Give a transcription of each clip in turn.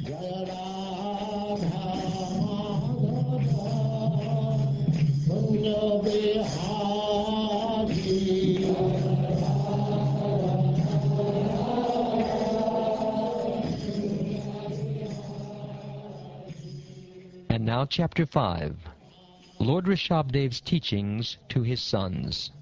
Jaya Radha Madhava Kunja Bihari. And now Chapter 5, Lord Rishabhadev's teachings to his sons.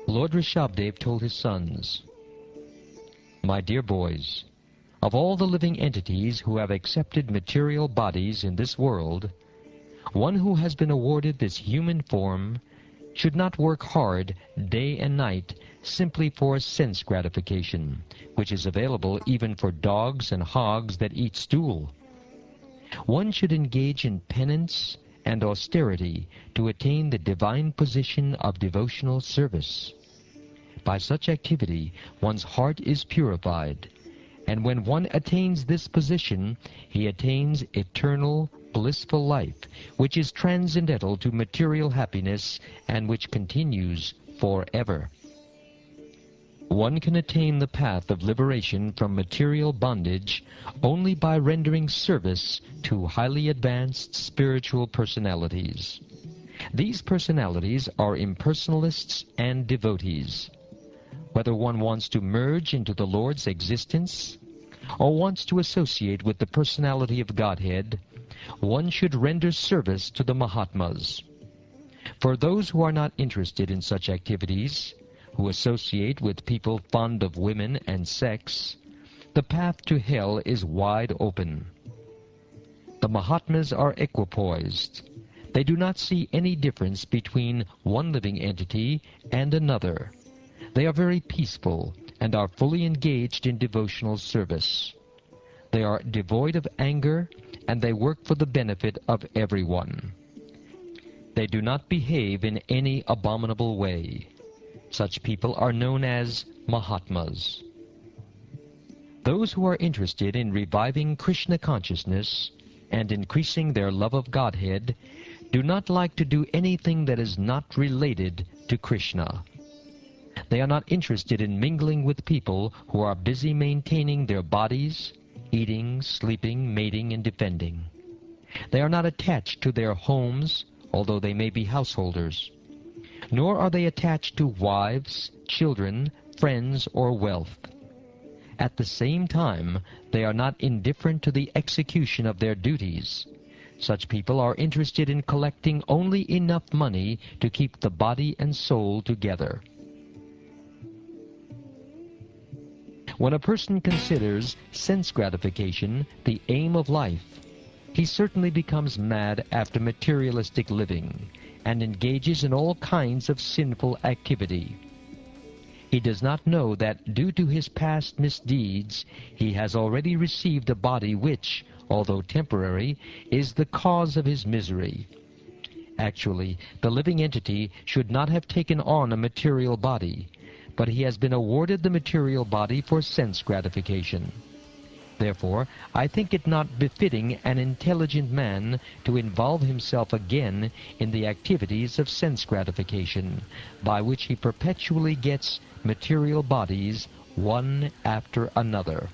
Lord Rishabhadev told his sons, "My dear boys, of all the living entities who have accepted material bodies in this world, one who has been awarded this human form should not work hard day and night simply for sense gratification, which is available even for dogs and hogs that eat stool. One should engage in penance and austerity to attain the divine position of devotional service. By such activity, one's heart is purified, and when one attains this position, he attains eternal, blissful life, which is transcendental to material happiness and which continues forever. One can attain the path of liberation from material bondage only by rendering service to highly advanced spiritual personalities. These personalities are impersonalists and devotees. Whether one wants to merge into the Lord's existence or wants to associate with the personality of Godhead, one should render service to the Mahatmas. For those who are not interested in such activities, who associate with people fond of women and sex, the path to hell is wide open. The Mahatmas are equipoised. They do not see any difference between one living entity and another. They are very peaceful and are fully engaged in devotional service. They are devoid of anger and they work for the benefit of everyone. They do not behave in any abominable way. Such people are known as Mahatmas. Those who are interested in reviving Krishna consciousness and increasing their love of Godhead do not like to do anything that is not related to Krishna. They are not interested in mingling with people who are busy maintaining their bodies, eating, sleeping, mating, and defending. They are not attached to their homes, although they may be householders. Nor are they attached to wives, children, friends, or wealth. At the same time, they are not indifferent to the execution of their duties. Such people are interested in collecting only enough money to keep the body and soul together. When a person considers sense gratification the aim of life, he certainly becomes mad after materialistic living and engages in all kinds of sinful activity. He does not know that due to his past misdeeds, he has already received a body which, although temporary, is the cause of his misery. Actually, the living entity should not have taken on a material body, but he has been awarded the material body for sense gratification. Therefore, I think it not befitting an intelligent man to involve himself again in the activities of sense gratification, by which he perpetually gets material bodies one after another.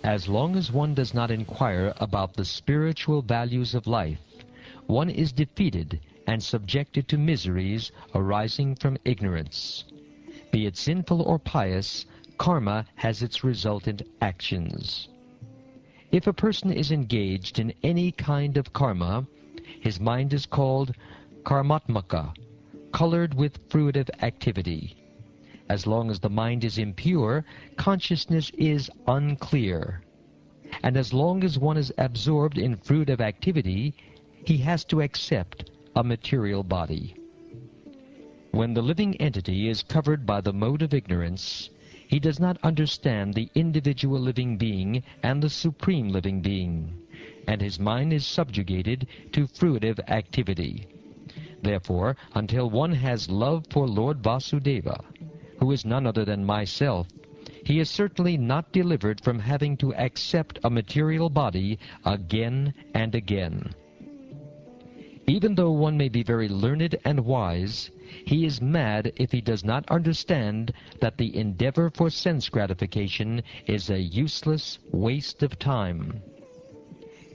As long as one does not inquire about the spiritual values of life, one is defeated and subjected to miseries arising from ignorance. Be it sinful or pious, karma has its resultant actions. If a person is engaged in any kind of karma, his mind is called karmatmaka, colored with fruitive activity. As long as the mind is impure, consciousness is unclear. And as long as one is absorbed in fruitive activity, he has to accept a material body. When the living entity is covered by the mode of ignorance, he does not understand the individual living being and the supreme living being, and his mind is subjugated to fruitive activity. Therefore, until one has love for Lord Vasudeva, who is none other than myself, he is certainly not delivered from having to accept a material body again and again. Even though one may be very learned and wise, he is mad if he does not understand that the endeavor for sense gratification is a useless waste of time.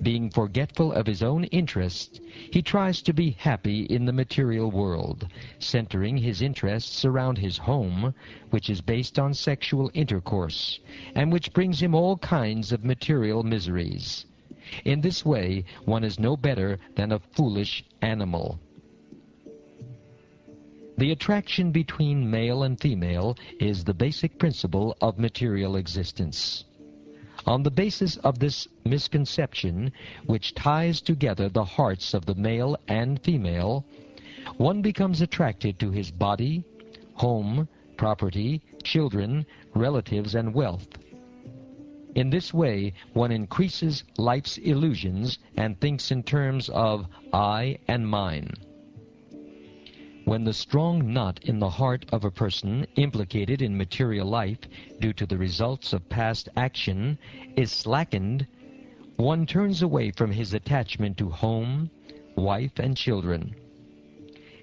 Being forgetful of his own interest, he tries to be happy in the material world, centering his interests around his home, which is based on sexual intercourse, and which brings him all kinds of material miseries. In this way, one is no better than a foolish animal. The attraction between male and female is the basic principle of material existence. On the basis of this misconception, which ties together the hearts of the male and female, one becomes attracted to his body, home, property, children, relatives, and wealth. In this way, one increases life's illusions and thinks in terms of I and mine. When the strong knot in the heart of a person implicated in material life due to the results of past action is slackened, one turns away from his attachment to home, wife, and children.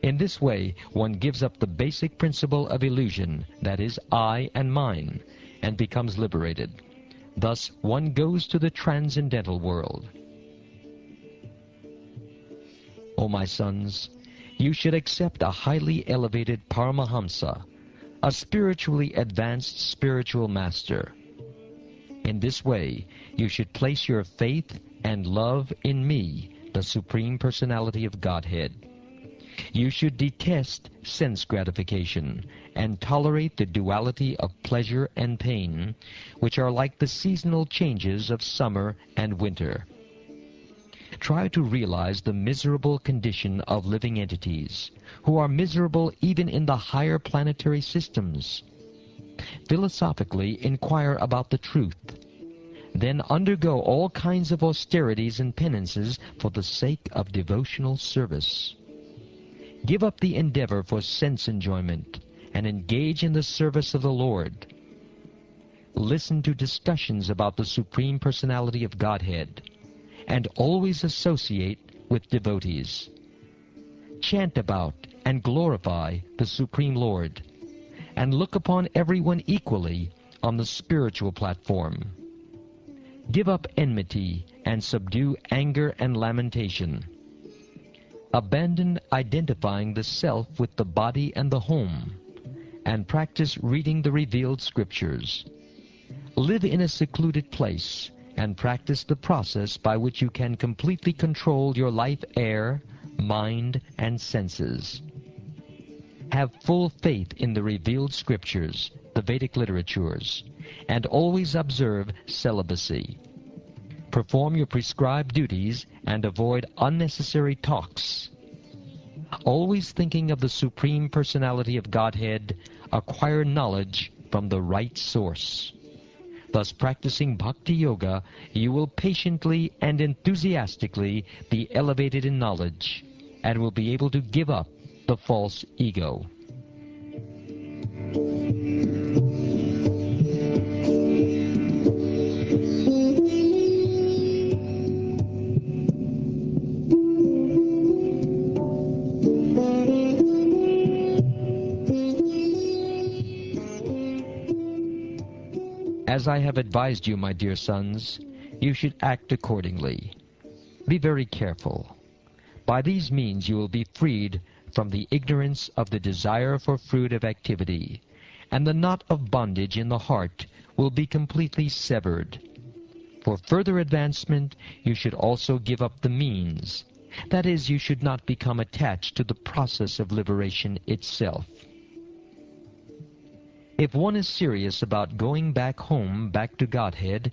In this way, one gives up the basic principle of illusion, that is, I and mine, and becomes liberated. Thus, one goes to the transcendental world. O my sons, you should accept a highly elevated Paramahamsa, a spiritually advanced spiritual master. In this way, you should place your faith and love in me, the Supreme Personality of Godhead. You should detest sense gratification and tolerate the duality of pleasure and pain, which are like the seasonal changes of summer and winter. Try to realize the miserable condition of living entities, who are miserable even in the higher planetary systems. Philosophically inquire about the truth. Then undergo all kinds of austerities and penances for the sake of devotional service. Give up the endeavor for sense enjoyment and engage in the service of the Lord. Listen to discussions about the Supreme Personality of Godhead, and always associate with devotees. Chant about and glorify the Supreme Lord, and look upon everyone equally on the spiritual platform. Give up enmity and subdue anger and lamentation. Abandon identifying the self with the body and the home, and practice reading the revealed scriptures. Live in a secluded place and practice the process by which you can completely control your life air, mind, and senses. Have full faith in the revealed scriptures, the Vedic literatures, and always observe celibacy. Perform your prescribed duties and avoid unnecessary talks. Always thinking of the Supreme Personality of Godhead, acquire knowledge from the right source. Thus, practicing Bhakti Yoga, you will patiently and enthusiastically be elevated in knowledge, and will be able to give up the false ego. As I have advised you, my dear sons, you should act accordingly. Be very careful. By these means you will be freed from the ignorance of the desire for fruitive activity, and the knot of bondage in the heart will be completely severed. For further advancement, you should also give up the means. That is, you should not become attached to the process of liberation itself. If one is serious about going back home, back to Godhead,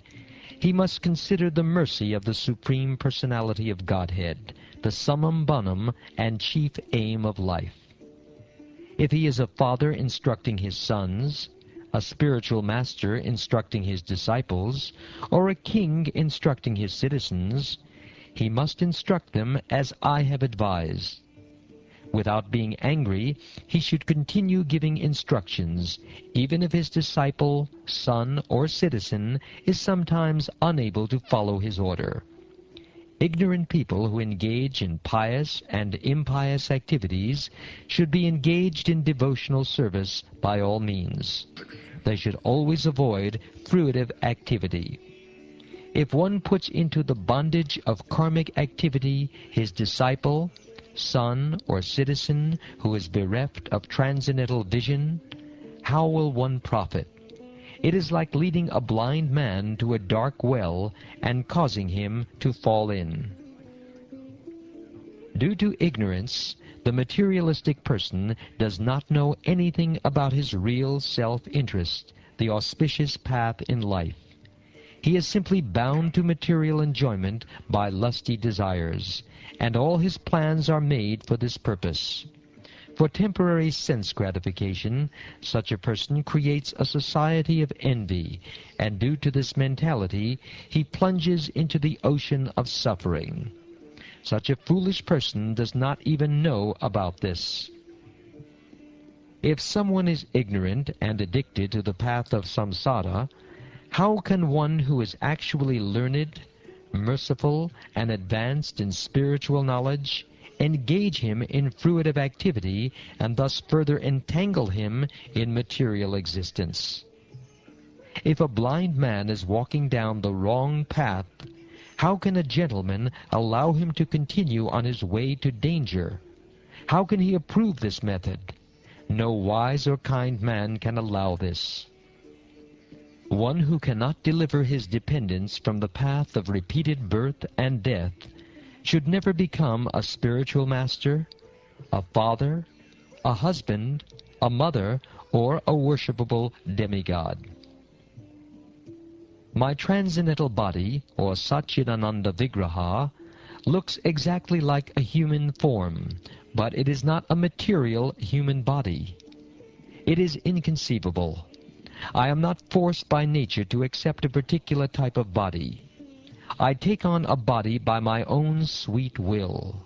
he must consider the mercy of the Supreme Personality of Godhead, the summum bonum and chief aim of life. If he is a father instructing his sons, a spiritual master instructing his disciples, or a king instructing his citizens, he must instruct them as I have advised. Without being angry, he should continue giving instructions, even if his disciple, son, or citizen is sometimes unable to follow his order. Ignorant people who engage in pious and impious activities should be engaged in devotional service by all means. They should always avoid fruitive activity. If one puts into the bondage of karmic activity his disciple, son, or citizen who is bereft of transcendental vision, how will one profit? It is like leading a blind man to a dark well and causing him to fall in. Due to ignorance, the materialistic person does not know anything about his real self-interest, the auspicious path in life. He is simply bound to material enjoyment by lusty desires, and all his plans are made for this purpose. For temporary sense gratification, such a person creates a society of envy, and due to this mentality, he plunges into the ocean of suffering. Such a foolish person does not even know about this. If someone is ignorant and addicted to the path of samsara, how can one who is actually learned, merciful, and advanced in spiritual knowledge engage him in fruitive activity and thus further entangle him in material existence? If a blind man is walking down the wrong path, how can a gentleman allow him to continue on his way to danger? How can he approve this method? No wise or kind man can allow this. One who cannot deliver his dependents from the path of repeated birth and death should never become a spiritual master, a father, a husband, a mother, or a worshipable demigod. My transcendental body, or Satchidananda Vigraha, looks exactly like a human form, but it is not a material human body. It is inconceivable. I am not forced by nature to accept a particular type of body. I take on a body by my own sweet will.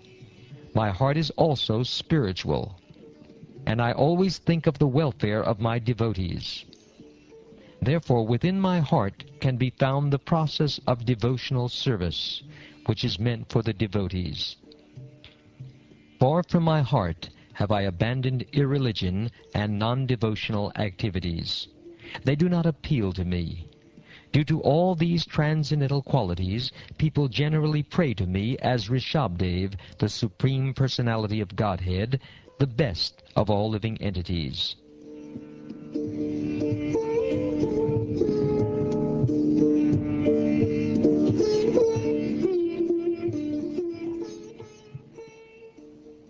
My heart is also spiritual, and I always think of the welfare of my devotees. Therefore, within my heart can be found the process of devotional service, which is meant for the devotees. Far from my heart have I abandoned irreligion and non-devotional activities. They do not appeal to me. Due to all these transcendental qualities, people generally pray to me as Rishabdev, the Supreme Personality of Godhead, the best of all living entities.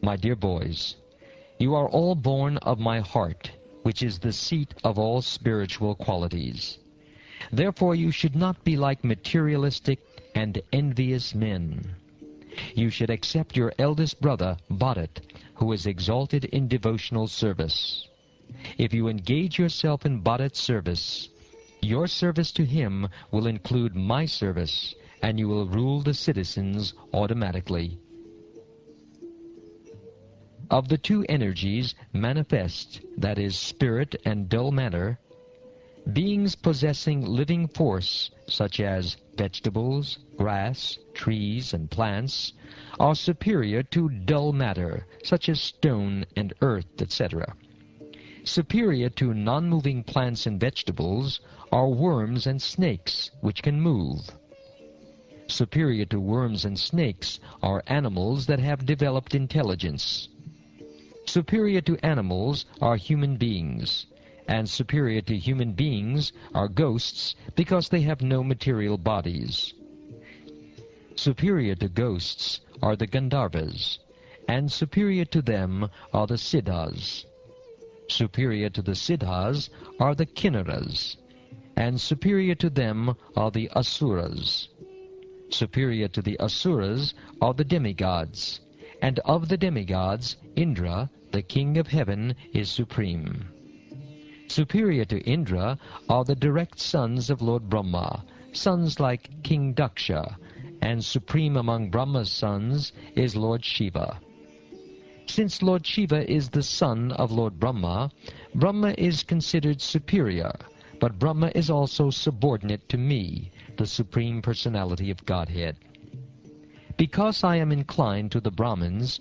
My dear boys, you are all born of my heart, which is the seat of all spiritual qualities. Therefore you should not be like materialistic and envious men. You should accept your eldest brother, Bharat, who is exalted in devotional service. If you engage yourself in Bharat's service, your service to him will include my service, and you will rule the citizens automatically. Of the two energies manifest, that is, spirit and dull matter, beings possessing living force, such as vegetables, grass, trees, and plants, are superior to dull matter, such as stone and earth, etc. Superior to non-moving plants and vegetables are worms and snakes, which can move. Superior to worms and snakes are animals that have developed intelligence. Superior to animals are human beings, and superior to human beings are ghosts because they have no material bodies. Superior to ghosts are the Gandharvas, and superior to them are the Siddhas. Superior to the Siddhas are the Kinnaras, and superior to them are the Asuras. Superior to the Asuras are the demigods, and of the demigods, Indra, the king of heaven, is supreme. Superior to Indra are the direct sons of Lord Brahma, sons like King Daksha, and supreme among Brahma's sons is Lord Shiva. Since Lord Shiva is the son of Lord Brahma, Brahma is considered superior, but Brahma is also subordinate to me, the Supreme Personality of Godhead. Because I am inclined to the Brahmins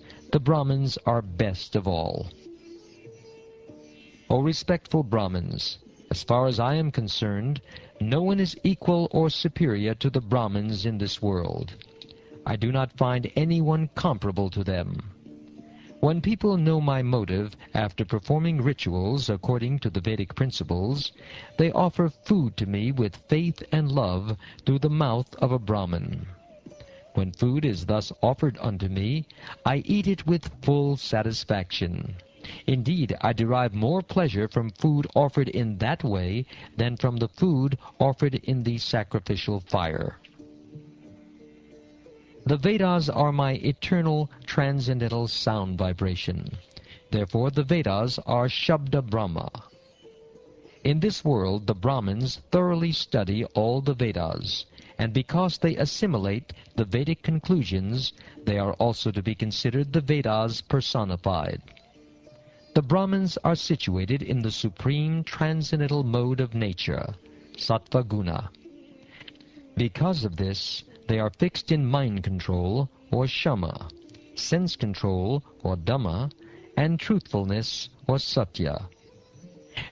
are best of all. O respectful Brahmins, as far as I am concerned, no one is equal or superior to the Brahmins in this world. I do not find anyone comparable to them. When people know my motive after performing rituals according to the Vedic principles, they offer food to me with faith and love through the mouth of a Brahmin. When food is thus offered unto me, I eat it with full satisfaction. Indeed, I derive more pleasure from food offered in that way than from the food offered in the sacrificial fire. The Vedas are my eternal, transcendental sound vibration. Therefore the Vedas are Shabda Brahma. In this world the Brahmins thoroughly study all the Vedas, and because they assimilate the Vedic conclusions, they are also to be considered the Vedas personified. The Brahmins are situated in the supreme transcendental mode of nature, Sattva Guna. Because of this, they are fixed in mind control, or Shama, sense control, or Dhamma, and truthfulness, or Satya.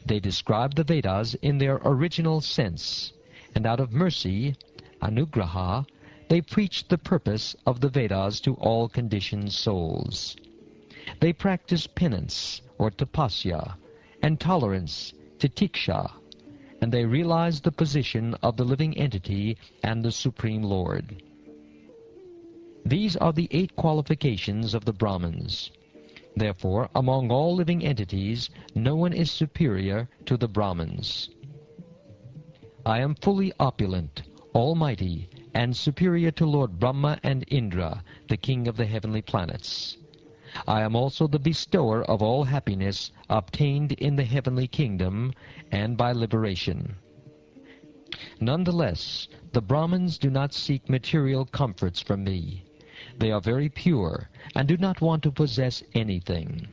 They describe the Vedas in their original sense, and out of mercy, Anugraha, they preach the purpose of the Vedas to all conditioned souls. They practice penance, or tapasya, and tolerance, titiksha, and they realize the position of the living entity and the Supreme Lord. These are the 8 qualifications of the Brahmins. Therefore, among all living entities, no one is superior to the Brahmins. I am fully opulent, almighty, and superior to Lord Brahma and Indra, the king of the heavenly planets. I am also the bestower of all happiness obtained in the heavenly kingdom and by liberation. Nonetheless, the Brahmins do not seek material comforts from me. They are very pure and do not want to possess anything.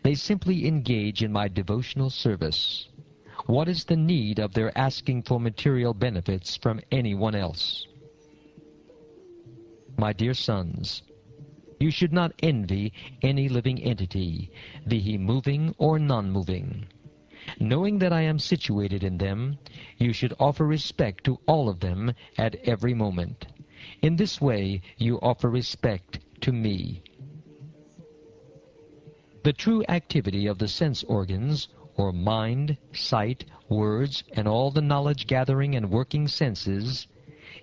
They simply engage in my devotional service. What is the need of their asking for material benefits from anyone else? My dear sons, you should not envy any living entity, be he moving or non-moving. Knowing that I am situated in them, you should offer respect to all of them at every moment. In this way, you offer respect to me. The true activity of the sense organs, or mind, sight, words, and all the knowledge-gathering and working senses,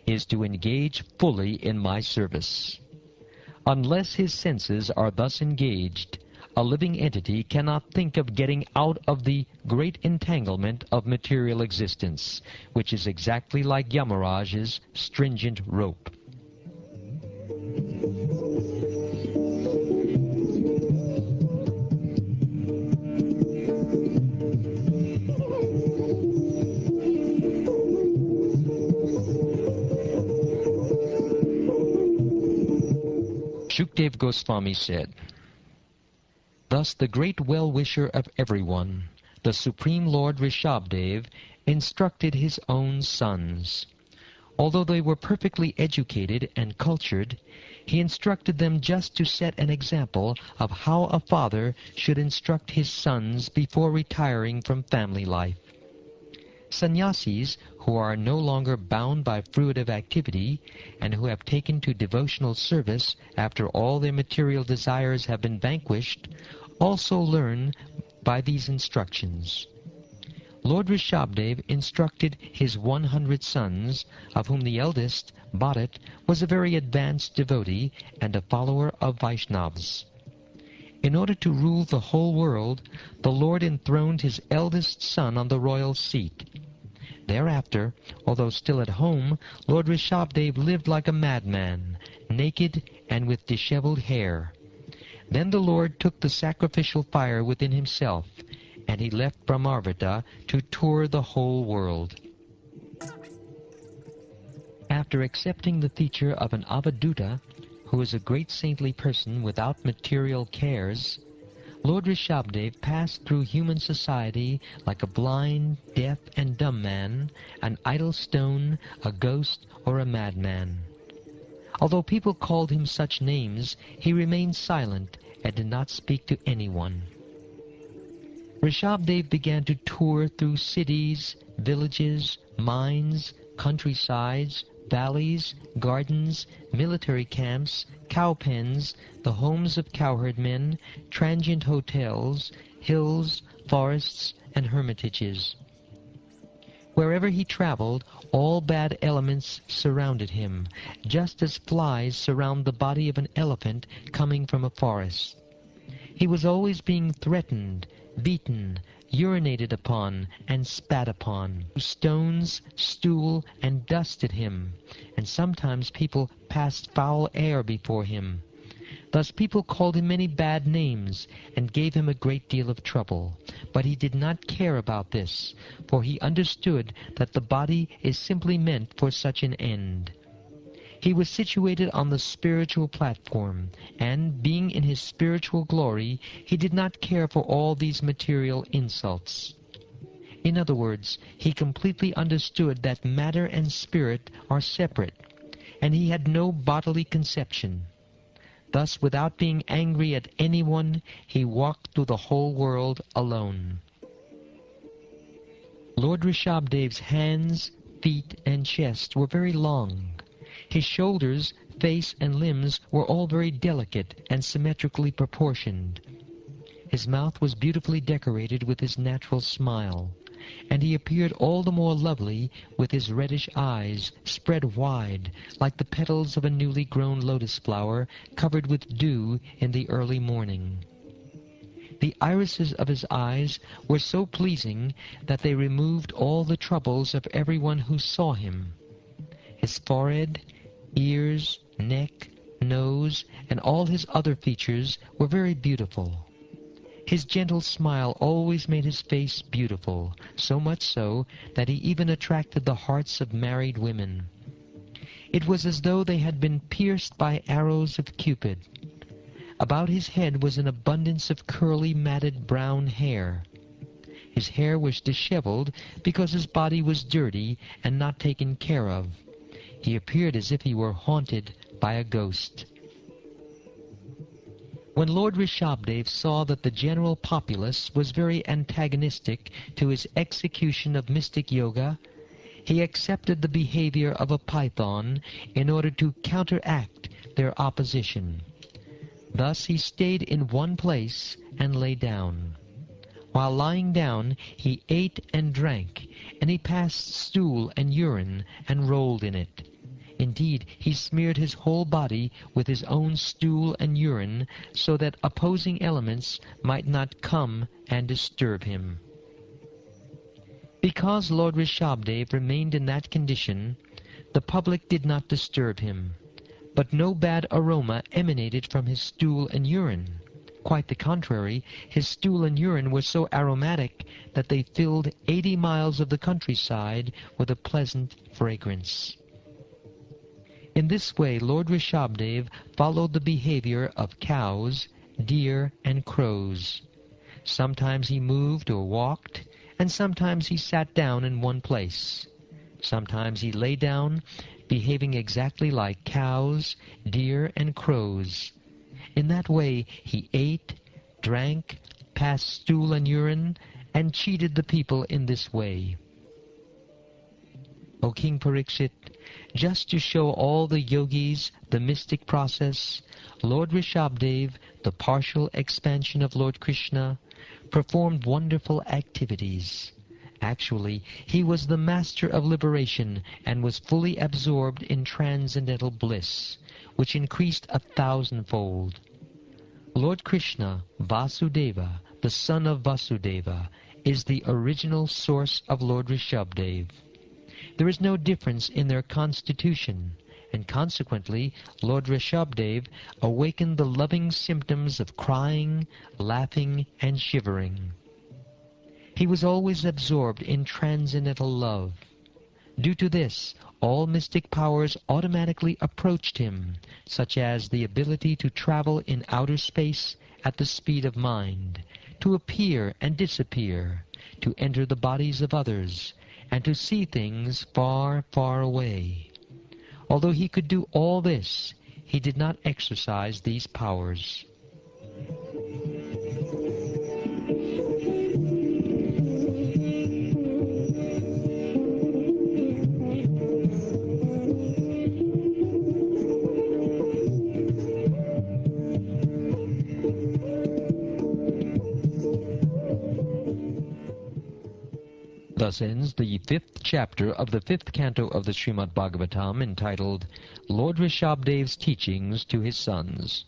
is to engage fully in my service. Unless his senses are thus engaged, a living entity cannot think of getting out of the great entanglement of material existence, which is exactly like Yamaraj's stringent rope. Shukdev Goswami said, "Thus the great well-wisher of everyone, the Supreme Lord Rishabdev, instructed his own sons. Although they were perfectly educated and cultured, he instructed them just to set an example of how a father should instruct his sons before retiring from family life. Sannyasis, who are no longer bound by fruitive activity and who have taken to devotional service after all their material desires have been vanquished, also learn by these instructions. Lord Rishabdev instructed his 100 sons, of whom the eldest, Bharat, was a very advanced devotee and a follower of Vaishnavas. In order to rule the whole world, the Lord enthroned his eldest son on the royal seat. Thereafter, although still at home, Lord Rishabdev lived like a madman, naked and with disheveled hair. Then the Lord took the sacrificial fire within himself, and he left Brahmarvata to tour the whole world. After accepting the feature of an avadhuta, who is a great saintly person without material cares, Lord Rishabdev passed through human society like a blind, deaf, and dumb man, an idle stone, a ghost, or a madman. Although people called him such names, he remained silent and did not speak to anyone. Rishabdev began to tour through cities, villages, mines, countrysides, valleys, gardens, military camps, cow pens, the homes of cowherdmen, transient hotels, hills, forests, and hermitages. Wherever he traveled, all bad elements surrounded him, just as flies surround the body of an elephant coming from a forest. He was always being threatened, beaten, urinated upon, and spat upon. Stones, stool, and dust at him, and sometimes people passed foul air before him. Thus people called him many bad names, and gave him a great deal of trouble. But he did not care about this, for he understood that the body is simply meant for such an end. He was situated on the spiritual platform, and, being in his spiritual glory, he did not care for all these material insults. In other words, he completely understood that matter and spirit are separate, and he had no bodily conception. Thus, without being angry at anyone, he walked through the whole world alone. Lord Rishabdev's hands, feet, and chest were very long. His shoulders, face, and limbs were all very delicate and symmetrically proportioned. His mouth was beautifully decorated with his natural smile, and he appeared all the more lovely with his reddish eyes spread wide, like the petals of a newly grown lotus flower covered with dew in the early morning. The irises of his eyes were so pleasing that they removed all the troubles of everyone who saw him. His forehead, ears, neck, nose, and all his other features were very beautiful. His gentle smile always made his face beautiful, so much so that he even attracted the hearts of married women. It was as though they had been pierced by arrows of Cupid. About his head was an abundance of curly, matted brown hair. His hair was disheveled because his body was dirty and not taken care of. He appeared as if he were haunted by a ghost. When Lord Rishabdev saw that the general populace was very antagonistic to his execution of mystic yoga, he accepted the behavior of a python in order to counteract their opposition. Thus he stayed in one place and lay down. While lying down, he ate and drank, and he passed stool and urine and rolled in it. Indeed, he smeared his whole body with his own stool and urine so that opposing elements might not come and disturb him. Because Lord Rishabdev remained in that condition, the public did not disturb him, but no bad aroma emanated from his stool and urine. Quite the contrary, his stool and urine were so aromatic that they filled 80 miles of the countryside with a pleasant fragrance. In this way, Lord Rishabdev followed the behavior of cows, deer, and crows. Sometimes he moved or walked, and sometimes he sat down in one place. Sometimes he lay down, behaving exactly like cows, deer, and crows. In that way he ate, drank, passed stool and urine, and cheated the people in this way. O King Parikshit, just to show all the yogis the mystic process, Lord Rishabdev, the partial expansion of Lord Krishna, performed wonderful activities. Actually, he was the master of liberation and was fully absorbed in transcendental bliss, which increased 1,000-fold. Lord Krishna, Vasudeva, the son of Vasudeva, is the original source of Lord Rishabdev. There is no difference in their constitution, and consequently Lord Rishabdev awakened the loving symptoms of crying, laughing, and shivering. He was always absorbed in transcendental love. Due to this, all mystic powers automatically approached him, such as the ability to travel in outer space at the speed of mind, to appear and disappear, to enter the bodies of others, and to see things far, far away. Although he could do all this, he did not exercise these powers. Thus ends the 5th chapter of the 5th canto of the Srimad Bhagavatam, entitled Lord Rishabdev's Teachings to His Sons.